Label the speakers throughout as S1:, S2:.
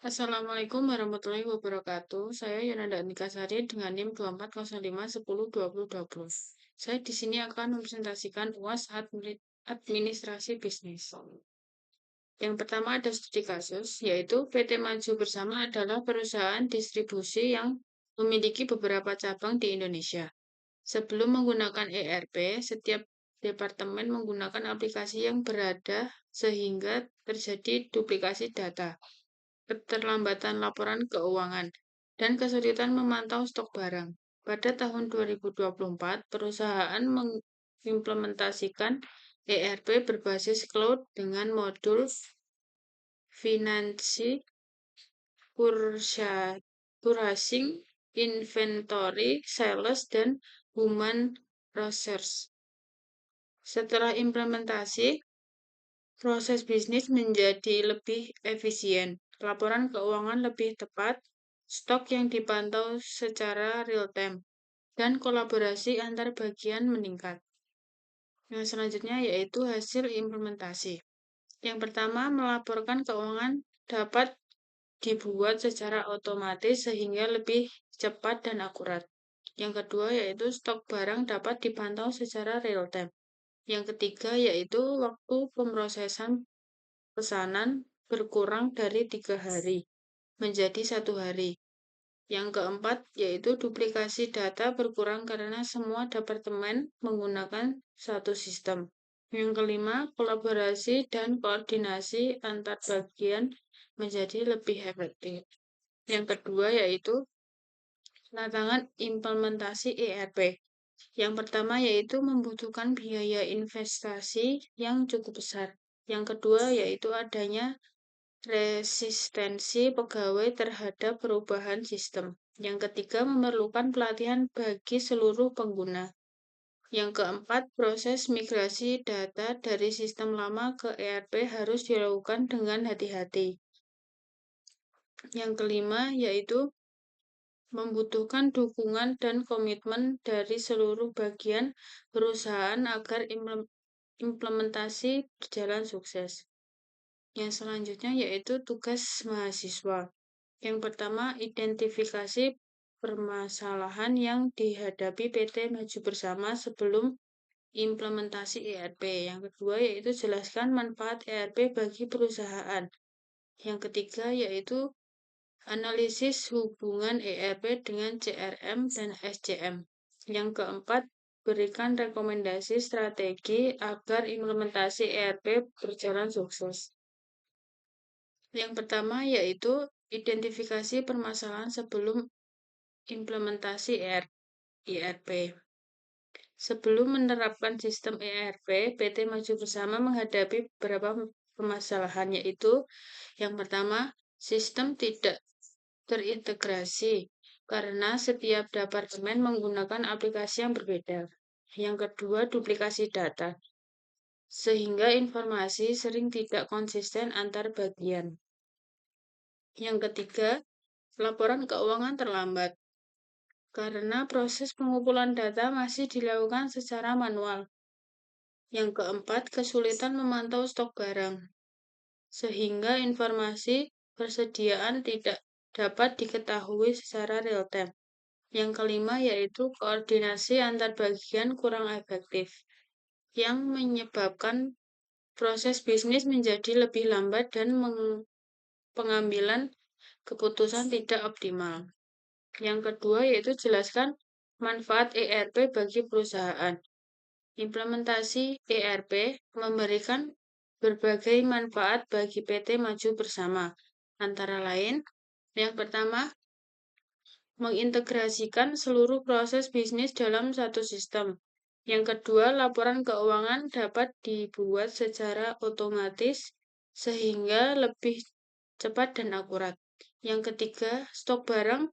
S1: Assalamualaikum warahmatullahi wabarakatuh. Saya Yonanda Nikasari dengan NIM 2405102020. Saya di sini akan mempresentasikan UAS Administrasi Bisnis. Yang pertama ada studi kasus, yaitu PT Maju Bersama adalah perusahaan distribusi yang memiliki beberapa cabang di Indonesia. Sebelum menggunakan ERP, setiap departemen menggunakan aplikasi yang berada sehingga terjadi duplikasi data, keterlambatan laporan keuangan, dan kesulitan memantau stok barang. Pada tahun 2024, perusahaan mengimplementasikan ERP berbasis cloud dengan modul finansi, purchasing, inventory, sales, dan human resource. Setelah implementasi, proses bisnis menjadi lebih efisien, laporan keuangan lebih tepat, stok yang dipantau secara real-time, dan kolaborasi antar bagian meningkat. Yang selanjutnya yaitu hasil implementasi. Yang pertama, melaporkan keuangan dapat dibuat secara otomatis sehingga lebih cepat dan akurat. Yang kedua yaitu stok barang dapat dipantau secara real-time. Yang ketiga yaitu waktu pemrosesan pesanan berkurang dari 3 hari menjadi 1 hari. Yang keempat yaitu duplikasi data berkurang karena semua departemen menggunakan satu sistem. Yang kelima, kolaborasi dan koordinasi antar bagian menjadi lebih efektif. Yang kedua yaitu tantangan implementasi ERP. Yang pertama yaitu membutuhkan biaya investasi yang cukup besar. Yang kedua yaitu adanya resistensi pegawai terhadap perubahan sistem. Yang ketiga memerlukan pelatihan bagi seluruh pengguna. Yang keempat, proses migrasi data dari sistem lama ke ERP harus dilakukan dengan hati-hati. Yang kelima yaitu membutuhkan dukungan dan komitmen dari seluruh bagian perusahaan agar implementasi berjalan sukses. Yang selanjutnya yaitu tugas mahasiswa. Yang pertama, identifikasi permasalahan yang dihadapi PT Maju Bersama sebelum implementasi ERP. Yang kedua yaitu jelaskan manfaat ERP bagi perusahaan. Yang ketiga yaitu analisis hubungan ERP dengan CRM dan SCM. Yang keempat, berikan rekomendasi strategi agar implementasi ERP berjalan sukses. Yang pertama yaitu identifikasi permasalahan sebelum implementasi ERP. Sebelum menerapkan sistem ERP, PT Maju Bersama menghadapi beberapa permasalahan, yaitu yang pertama, sistem tidak terintegrasi karena setiap departemen menggunakan aplikasi yang berbeda. Yang kedua, duplikasi data, sehingga informasi sering tidak konsisten antar bagian. Yang ketiga, laporan keuangan terlambat, karena proses pengumpulan data masih dilakukan secara manual. Yang keempat, kesulitan memantau stok barang, sehingga informasi persediaan tidak dapat diketahui secara real-time. Yang kelima yaitu koordinasi antar bagian kurang efektif, yang menyebabkan proses bisnis menjadi lebih lambat dan pengambilan keputusan tidak optimal. Yang kedua yaitu jelaskan manfaat ERP bagi perusahaan. Implementasi ERP memberikan berbagai manfaat bagi PT Maju Bersama. Antara lain, yang pertama, mengintegrasikan seluruh proses bisnis dalam satu sistem. Yang kedua, laporan keuangan dapat dibuat secara otomatis sehingga lebih cepat dan akurat. Yang ketiga, stok barang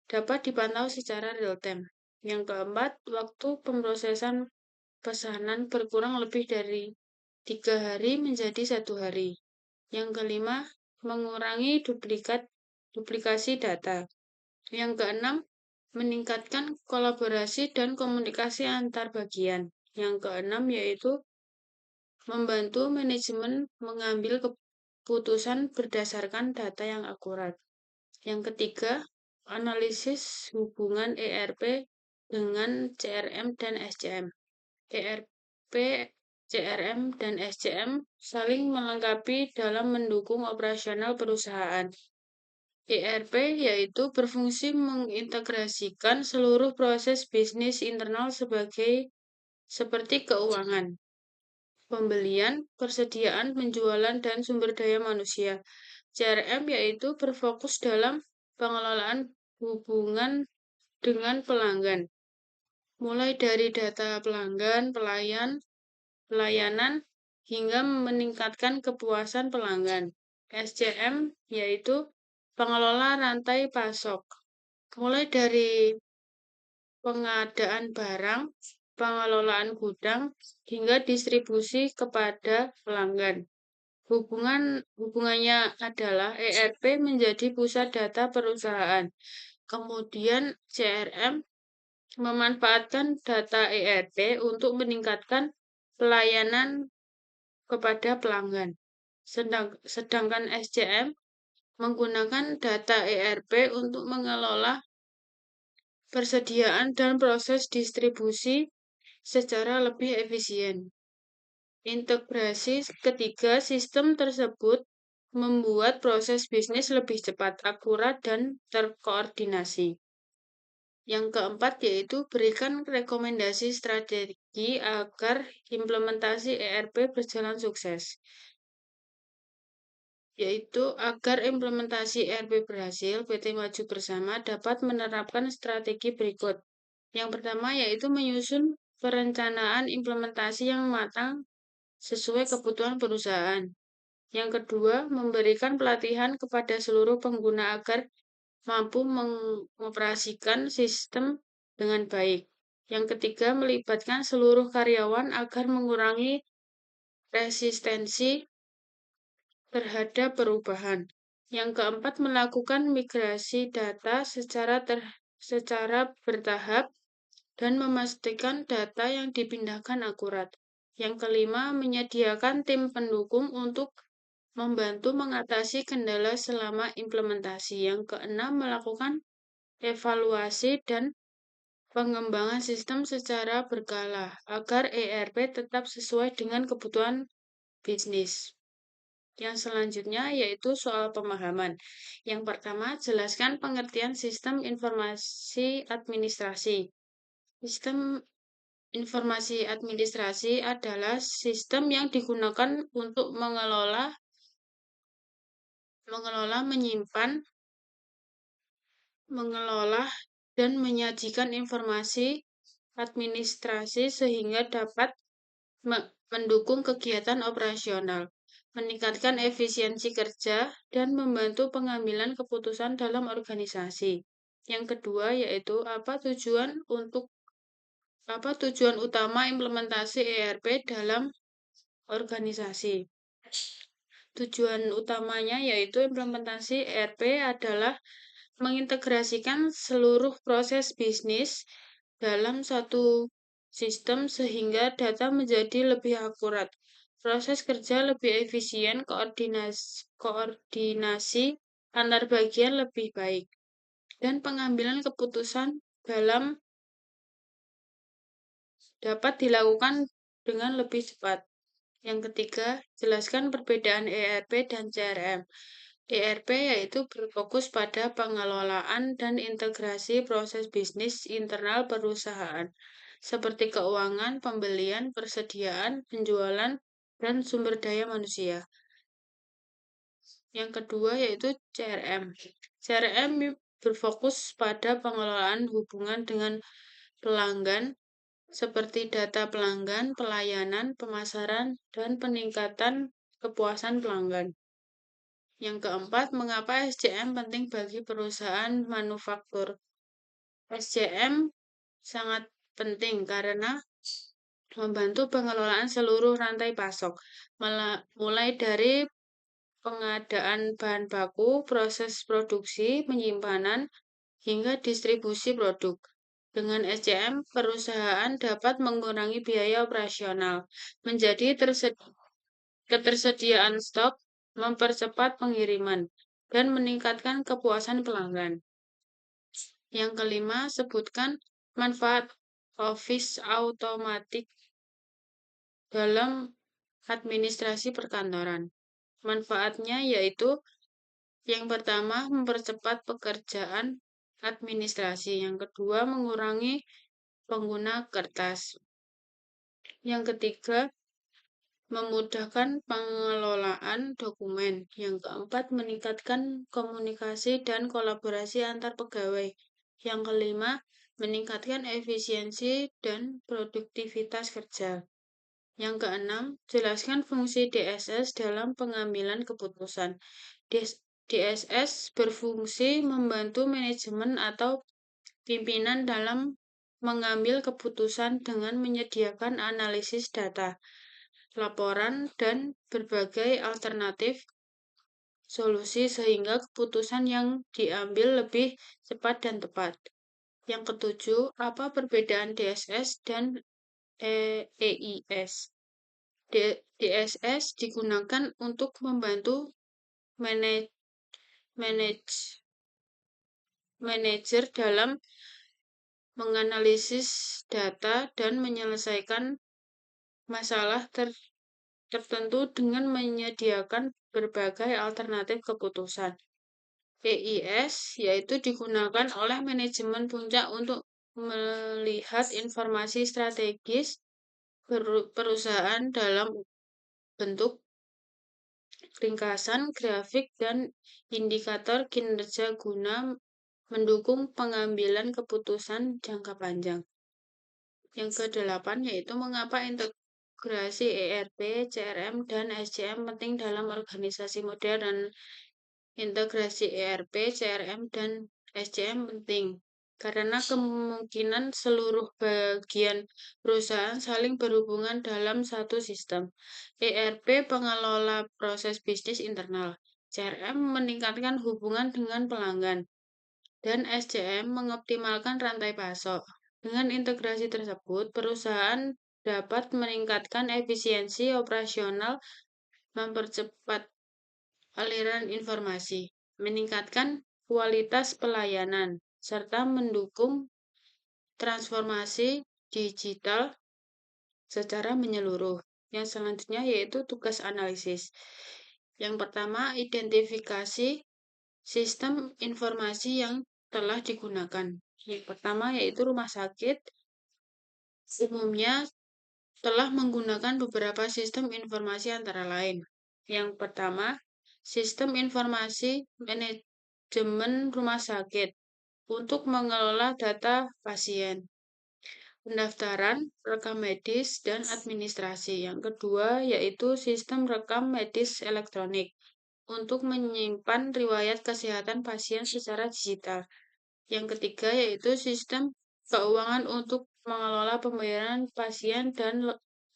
S1: dapat dipantau secara real-time. Yang keempat, waktu pemrosesan pesanan berkurang lebih dari 3 hari menjadi 1 hari. Yang kelima, mengurangi duplikasi data. Yang keenam, meningkatkan kolaborasi dan komunikasi antar bagian. Yang keenam yaitu membantu manajemen mengambil keputusan berdasarkan data yang akurat. Yang ketiga, analisis hubungan ERP dengan CRM dan SCM. ERP, CRM, dan SCM saling melengkapi dalam mendukung operasional perusahaan. ERP yaitu berfungsi mengintegrasikan seluruh proses bisnis internal seperti keuangan, pembelian, persediaan, penjualan, dan sumber daya manusia. CRM yaitu berfokus dalam pengelolaan hubungan dengan pelanggan, mulai dari data pelanggan, pelayanan, hingga meningkatkan kepuasan pelanggan. SCM yaitu pengelola rantai pasok, mulai dari pengadaan barang, pengelolaan gudang, hingga distribusi kepada pelanggan. Hubungannya adalah ERP menjadi pusat data perusahaan. Kemudian CRM memanfaatkan data ERP untuk meningkatkan pelayanan kepada pelanggan. Sedangkan SCM menggunakan data ERP untuk mengelola persediaan dan proses distribusi secara lebih efisien. Integrasi ketiga sistem tersebut membuat proses bisnis lebih cepat, akurat, dan terkoordinasi. Yang keempat yaitu berikan rekomendasi strategi agar implementasi ERP berjalan sukses. Yaitu agar implementasi ERP berhasil, PT Maju Bersama dapat menerapkan strategi berikut. Yang pertama yaitu menyusun perencanaan implementasi yang matang sesuai kebutuhan perusahaan. Yang kedua, memberikan pelatihan kepada seluruh pengguna agar mampu mengoperasikan sistem dengan baik. Yang ketiga, melibatkan seluruh karyawan agar mengurangi resistensi terhadap perubahan. Yang keempat, melakukan migrasi data secara bertahap dan memastikan data yang dipindahkan akurat. Yang kelima, menyediakan tim pendukung untuk membantu mengatasi kendala selama implementasi. Yang keenam, melakukan evaluasi dan pengembangan sistem secara berkala agar ERP tetap sesuai dengan kebutuhan bisnis. Yang selanjutnya yaitu soal pemahaman. Yang pertama, jelaskan pengertian sistem informasi administrasi. Sistem informasi administrasi adalah sistem yang digunakan untuk mengelola, menyimpan, mengelola, dan menyajikan informasi administrasi sehingga dapat mendukung kegiatan operasional, meningkatkan efisiensi kerja, dan membantu pengambilan keputusan dalam organisasi. Yang kedua yaitu tujuan utama implementasi ERP dalam organisasi. Tujuan utamanya yaitu implementasi ERP adalah mengintegrasikan seluruh proses bisnis dalam satu sistem sehingga data menjadi lebih akurat, proses kerja lebih efisien, koordinasi antar bagian lebih baik, dan pengambilan keputusan dapat dilakukan dengan lebih cepat. Yang ketiga, jelaskan perbedaan ERP dan CRM. ERP yaitu berfokus pada pengelolaan dan integrasi proses bisnis internal perusahaan, seperti keuangan, pembelian, persediaan, penjualan, dan sumber daya manusia. Yang kedua yaitu CRM. CRM berfokus pada pengelolaan hubungan dengan pelanggan, seperti data pelanggan, pelayanan, pemasaran, dan peningkatan kepuasan pelanggan. Yang keempat, mengapa SCM penting bagi perusahaan manufaktur? SCM sangat penting karena membantu pengelolaan seluruh rantai pasok, mulai dari pengadaan bahan baku, proses produksi, penyimpanan, hingga distribusi produk. Dengan SCM, perusahaan dapat mengurangi biaya operasional, menjadi ketersediaan stok, mempercepat pengiriman, dan meningkatkan kepuasan pelanggan. Yang kelima, sebutkan manfaat Office Automatic dalam administrasi perkantoran. Manfaatnya yaitu yang pertama, mempercepat pekerjaan administrasi. Yang kedua, mengurangi pengguna kertas. Yang ketiga, memudahkan pengelolaan dokumen. Yang keempat, meningkatkan komunikasi dan kolaborasi antar pegawai. Yang kelima, meningkatkan efisiensi dan produktivitas kerja. Yang keenam, jelaskan fungsi DSS dalam pengambilan keputusan. DSS berfungsi membantu manajemen atau pimpinan dalam mengambil keputusan dengan menyediakan analisis data, laporan, dan berbagai alternatif solusi sehingga keputusan yang diambil lebih cepat dan tepat. Yang ketujuh, apa perbedaan DSS dan EIS? DSS digunakan untuk membantu manajer dalam menganalisis data dan menyelesaikan masalah tertentu dengan menyediakan berbagai alternatif keputusan. EIS yaitu digunakan oleh manajemen puncak untuk melihat informasi strategis perusahaan dalam bentuk ringkasan, grafik, dan indikator kinerja guna mendukung pengambilan keputusan jangka panjang. Yang kedelapan yaitu mengapa integrasi ERP, CRM, dan SCM penting dalam organisasi modern. Integrasi ERP, CRM, dan SCM penting karena kemungkinan seluruh bagian perusahaan saling berhubungan dalam satu sistem. ERP pengelola proses bisnis internal, CRM meningkatkan hubungan dengan pelanggan, dan SCM mengoptimalkan rantai pasok. Dengan integrasi tersebut, perusahaan dapat meningkatkan efisiensi operasional, mempercepat aliran informasi, meningkatkan kualitas pelayanan, serta mendukung transformasi digital secara menyeluruh. Yang selanjutnya yaitu tugas analisis. Yang pertama, identifikasi sistem informasi yang telah digunakan. Yang pertama yaitu rumah sakit umumnya telah menggunakan beberapa sistem informasi antara lain. Yang pertama, sistem informasi manajemen rumah sakit untuk mengelola data pasien, pendaftaran, rekam medis, dan administrasi. Yang kedua yaitu sistem rekam medis elektronik untuk menyimpan riwayat kesehatan pasien secara digital. Yang ketiga yaitu sistem keuangan untuk mengelola pembayaran pasien dan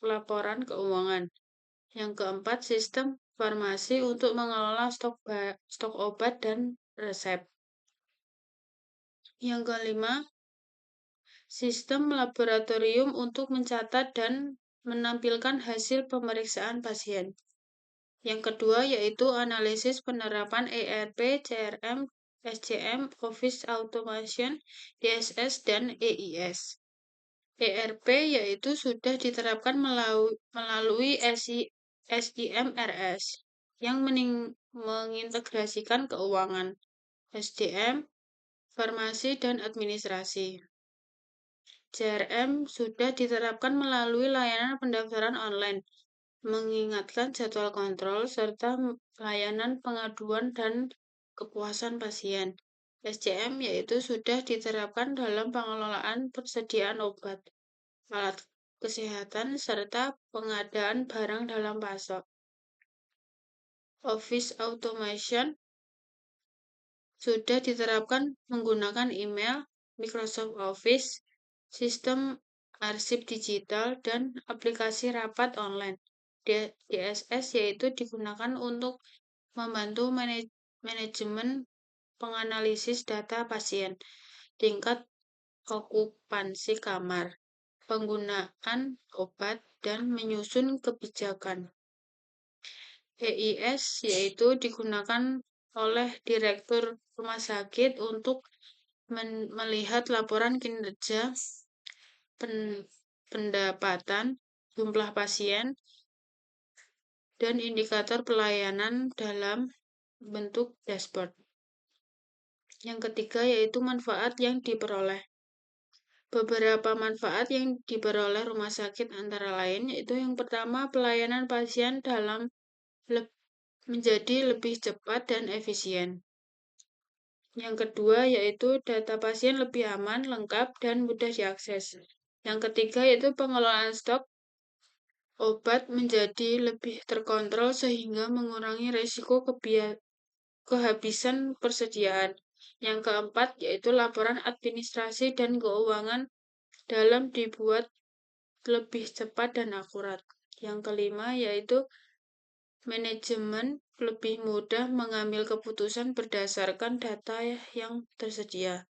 S1: laporan keuangan. Yang keempat, sistem farmasi untuk mengelola stok obat dan resep. Yang kelima, sistem laboratorium untuk mencatat dan menampilkan hasil pemeriksaan pasien. Yang kedua yaitu analisis penerapan ERP, CRM, SCM, Office Automation, DSS, dan EIS. ERP yaitu sudah diterapkan melalui SIMRS yang mengintegrasikan keuangan, SDM, farmasi, dan administrasi. CRM sudah diterapkan melalui layanan pendaftaran online, mengingatkan jadwal kontrol, serta layanan pengaduan dan kepuasan pasien. SCM yaitu sudah diterapkan dalam pengelolaan persediaan obat, alat kesehatan, serta pengadaan barang dalam pasok. Office Automation sudah diterapkan menggunakan email, Microsoft Office, sistem arsip digital, dan aplikasi rapat online. DSS yaitu digunakan untuk membantu manajemen penganalisis data pasien, tingkat okupansi kamar, penggunaan obat, dan menyusun kebijakan. EIS yaitu digunakan oleh direktur rumah sakit untuk melihat laporan kinerja, pendapatan, jumlah pasien, dan indikator pelayanan dalam bentuk dashboard. Yang ketiga yaitu manfaat yang diperoleh. Beberapa manfaat yang diperoleh rumah sakit antara lain yaitu yang pertama pelayanan pasien dalam menjadi lebih cepat dan efisien. Yang kedua yaitu data pasien lebih aman, lengkap, dan mudah diakses. Yang ketiga yaitu pengelolaan stok obat menjadi lebih terkontrol sehingga mengurangi risiko kehabisan persediaan. Yang keempat yaitu laporan administrasi dan keuangan dalam dibuat lebih cepat dan akurat. Yang kelima yaitu manajemen lebih mudah mengambil keputusan berdasarkan data yang tersedia.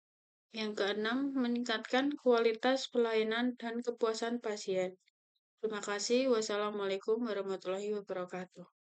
S1: Yang keenam, meningkatkan kualitas pelayanan dan kepuasan pasien. Terima kasih. Wassalamualaikum warahmatullahi wabarakatuh.